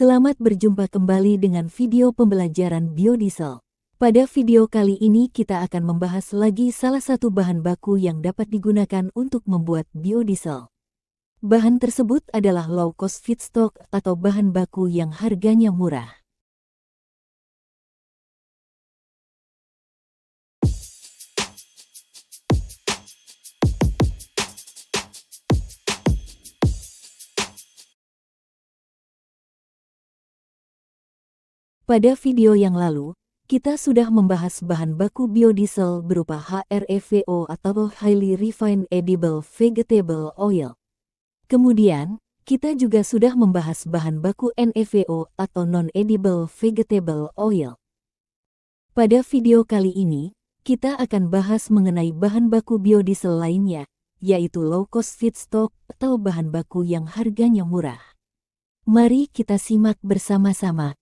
Selamat berjumpa kembali dengan video pembelajaran biodiesel. Pada video kali ini kita akan membahas lagi salah satu bahan baku yang dapat digunakan untuk membuat biodiesel. Bahan tersebut adalah low-cost feedstock atau bahan baku yang harganya murah. Pada video yang lalu, kita sudah membahas bahan baku biodiesel berupa HREVO atau Highly Refined Edible Vegetable Oil. Kemudian, kita juga sudah membahas bahan baku NEVO atau Non-Edible Vegetable Oil. Pada video kali ini, kita akan bahas mengenai bahan baku biodiesel lainnya, yaitu low-cost feedstock atau bahan baku yang harganya murah. Mari kita simak bersama-sama.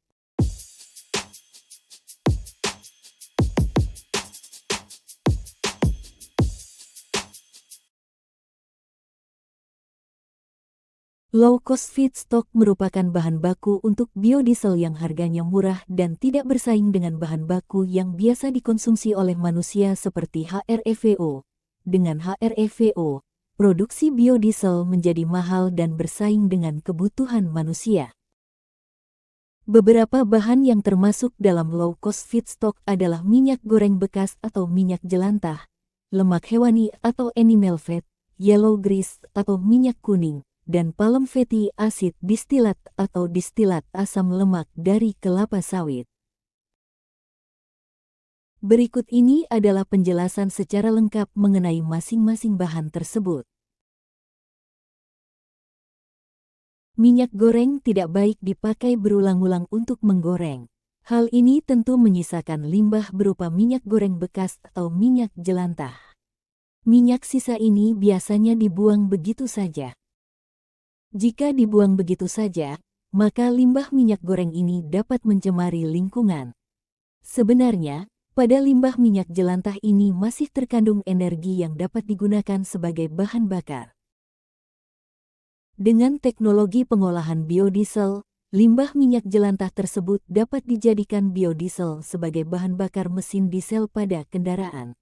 Low-cost feedstock merupakan bahan baku untuk biodiesel yang harganya murah dan tidak bersaing dengan bahan baku yang biasa dikonsumsi oleh manusia seperti HREVO. Dengan HREVO, produksi biodiesel menjadi mahal dan bersaing dengan kebutuhan manusia. Beberapa bahan yang termasuk dalam low-cost feedstock adalah minyak goreng bekas atau minyak jelantah, lemak hewani atau animal fat, yellow grease atau minyak kuning, dan palm fatty acid distilat atau distilat asam lemak dari kelapa sawit. Berikut ini adalah penjelasan secara lengkap mengenai masing-masing bahan tersebut. Minyak goreng tidak baik dipakai berulang-ulang untuk menggoreng. Hal ini tentu menyisakan limbah berupa minyak goreng bekas atau minyak jelantah. Minyak sisa ini biasanya dibuang begitu saja. Jika dibuang begitu saja, maka limbah minyak goreng ini dapat mencemari lingkungan. Sebenarnya, pada limbah minyak jelantah ini masih terkandung energi yang dapat digunakan sebagai bahan bakar. Dengan teknologi pengolahan biodiesel, limbah minyak jelantah tersebut dapat dijadikan biodiesel sebagai bahan bakar mesin diesel pada kendaraan.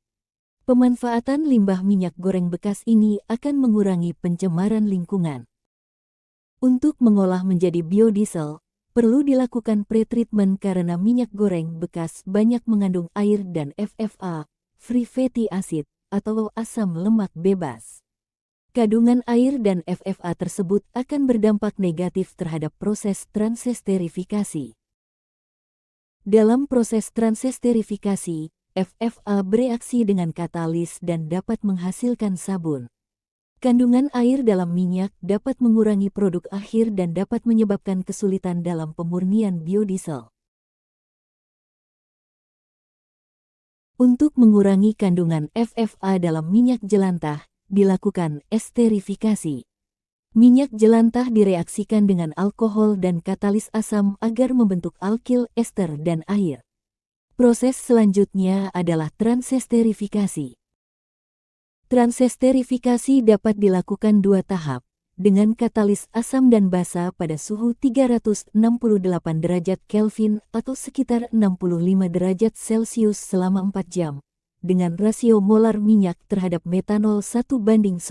Pemanfaatan limbah minyak goreng bekas ini akan mengurangi pencemaran lingkungan. Untuk mengolah menjadi biodiesel, perlu dilakukan pretreatment karena minyak goreng bekas banyak mengandung air dan FFA, free fatty acid, atau asam lemak bebas. Kandungan air dan FFA tersebut akan berdampak negatif terhadap proses transesterifikasi. Dalam proses transesterifikasi, FFA bereaksi dengan katalis dan dapat menghasilkan sabun. Kandungan air dalam minyak dapat mengurangi produk akhir dan dapat menyebabkan kesulitan dalam pemurnian biodiesel. Untuk mengurangi kandungan FFA dalam minyak jelantah, dilakukan esterifikasi. Minyak jelantah direaksikan dengan alkohol dan katalis asam agar membentuk alkil ester dan air. Proses selanjutnya adalah transesterifikasi. Transesterifikasi dapat dilakukan dua tahap, dengan katalis asam dan basa pada suhu 368 derajat Kelvin atau sekitar 65 derajat Celcius selama 4 jam, dengan rasio molar minyak terhadap metanol 1:10,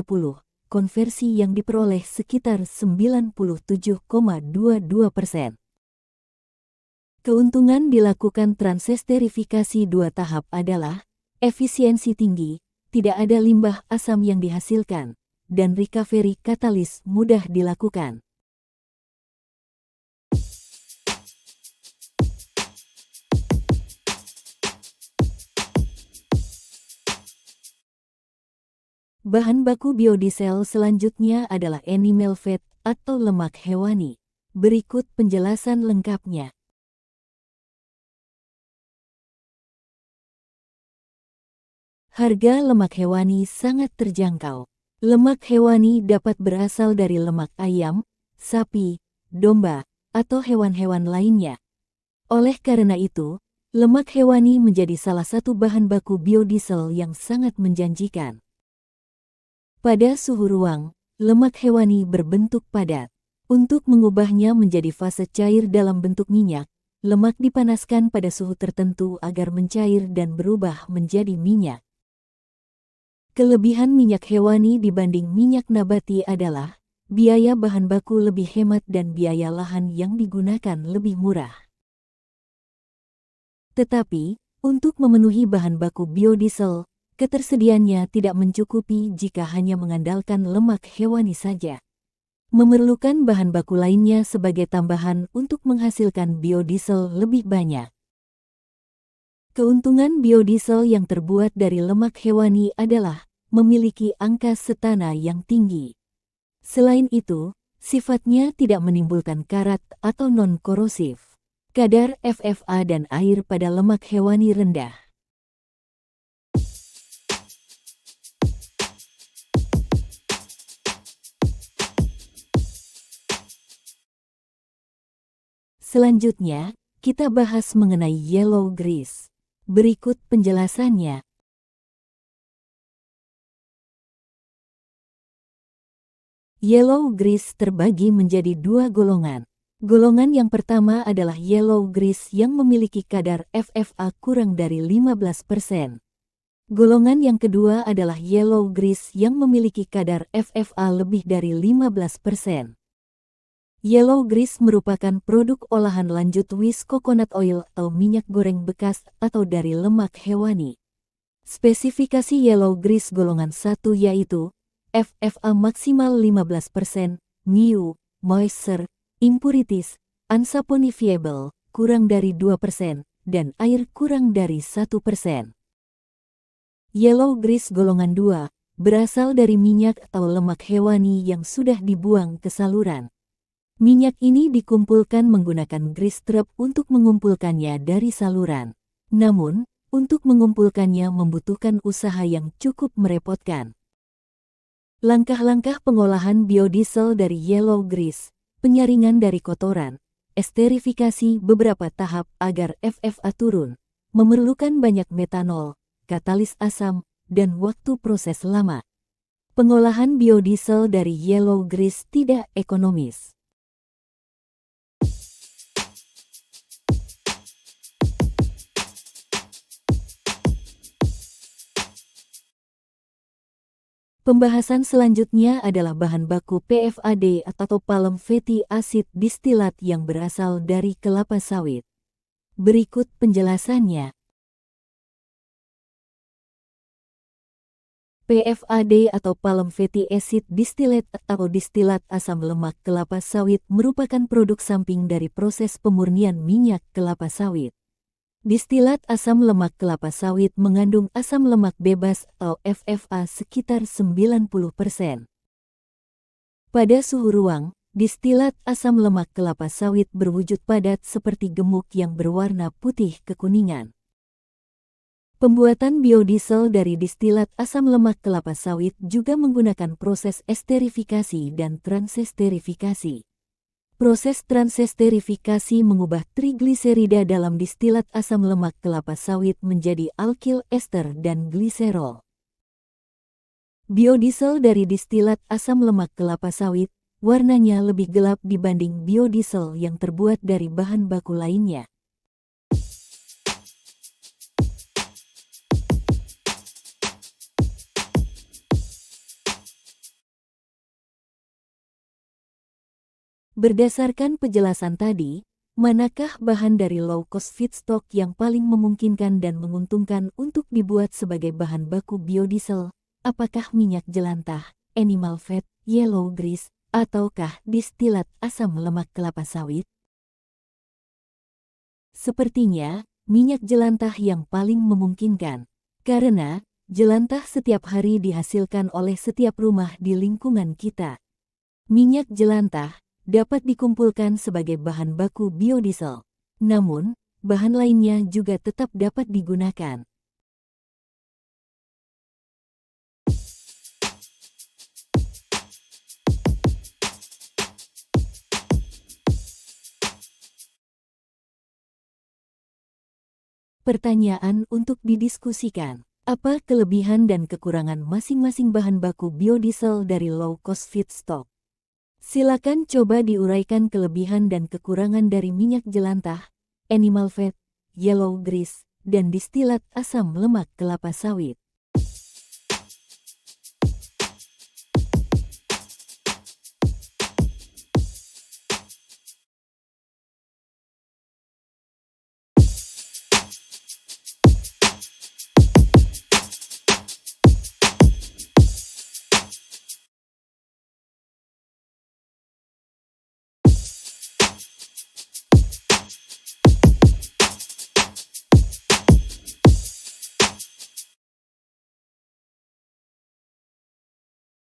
konversi yang diperoleh sekitar 97,22%. Keuntungan dilakukan transesterifikasi dua tahap adalah efisiensi tinggi, tidak ada limbah asam yang dihasilkan, dan recovery katalis mudah dilakukan. Bahan baku biodiesel selanjutnya adalah animal fat atau lemak hewani. Berikut penjelasan lengkapnya. Harga lemak hewani sangat terjangkau. Lemak hewani dapat berasal dari lemak ayam, sapi, domba, atau hewan-hewan lainnya. Oleh karena itu, lemak hewani menjadi salah satu bahan baku biodiesel yang sangat menjanjikan. Pada suhu ruang, lemak hewani berbentuk padat. Untuk mengubahnya menjadi fase cair dalam bentuk minyak, lemak dipanaskan pada suhu tertentu agar mencair dan berubah menjadi minyak. Kelebihan minyak hewani dibanding minyak nabati adalah biaya bahan baku lebih hemat dan biaya lahan yang digunakan lebih murah. Tetapi, untuk memenuhi bahan baku biodiesel, ketersediaannya tidak mencukupi jika hanya mengandalkan lemak hewani saja. Memerlukan bahan baku lainnya sebagai tambahan untuk menghasilkan biodiesel lebih banyak. Keuntungan biodiesel yang terbuat dari lemak hewani adalah memiliki angka setana yang tinggi. Selain itu, sifatnya tidak menimbulkan karat atau non-korosif. Kadar FFA dan air pada lemak hewani rendah. Selanjutnya, kita bahas mengenai yellow grease. Berikut penjelasannya. Yellow grease terbagi menjadi dua golongan. Golongan yang pertama adalah yellow grease yang memiliki kadar FFA kurang dari 15%. Golongan yang kedua adalah yellow grease yang memiliki kadar FFA lebih dari 15%. Yellow grease merupakan produk olahan lanjut waste coconut oil atau minyak goreng bekas atau dari lemak hewani. Spesifikasi yellow grease golongan 1 yaitu FFA maksimal 15%, MIU, moisture, impurities, unsaponifiable, kurang dari 2%, dan air kurang dari 1%. Yellow grease golongan 2 berasal dari minyak atau lemak hewani yang sudah dibuang ke saluran. Minyak ini dikumpulkan menggunakan grease trap untuk mengumpulkannya dari saluran. Namun, untuk mengumpulkannya membutuhkan usaha yang cukup merepotkan. Langkah-langkah pengolahan biodiesel dari yellow grease, penyaringan dari kotoran, esterifikasi beberapa tahap agar FFA turun, memerlukan banyak metanol, katalis asam, dan waktu proses lama. Pengolahan biodiesel dari yellow grease tidak ekonomis. Pembahasan selanjutnya adalah bahan baku PFAD atau palm fatty acid distilat yang berasal dari kelapa sawit. Berikut penjelasannya. PFAD atau palm fatty acid distillate atau distilat asam lemak kelapa sawit merupakan produk samping dari proses pemurnian minyak kelapa sawit. Distilat asam lemak kelapa sawit mengandung asam lemak bebas atau FFA sekitar 90%. Pada suhu ruang, distilat asam lemak kelapa sawit berwujud padat seperti gemuk yang berwarna putih kekuningan. Pembuatan biodiesel dari distilat asam lemak kelapa sawit juga menggunakan proses esterifikasi dan transesterifikasi. Proses transesterifikasi mengubah trigliserida dalam distilat asam lemak kelapa sawit menjadi alkyl ester dan gliserol. Biodiesel dari distilat asam lemak kelapa sawit, warnanya lebih gelap dibanding biodiesel yang terbuat dari bahan baku lainnya. Berdasarkan penjelasan tadi, manakah bahan dari low-cost feedstock yang paling memungkinkan dan menguntungkan untuk dibuat sebagai bahan baku biodiesel? Apakah minyak jelantah, animal fat, yellow grease, ataukah distilat asam lemak kelapa sawit? Sepertinya, minyak jelantah yang paling memungkinkan. Karena, jelantah setiap hari dihasilkan oleh setiap rumah di lingkungan kita. Minyak jelantah dapat dikumpulkan sebagai bahan baku biodiesel. Namun, bahan lainnya juga tetap dapat digunakan. Pertanyaan untuk didiskusikan. Apa kelebihan dan kekurangan masing-masing bahan baku biodiesel dari low-cost feedstock? Silakan coba diuraikan kelebihan dan kekurangan dari minyak jelantah, animal fat, yellow grease, dan distilat asam lemak kelapa sawit.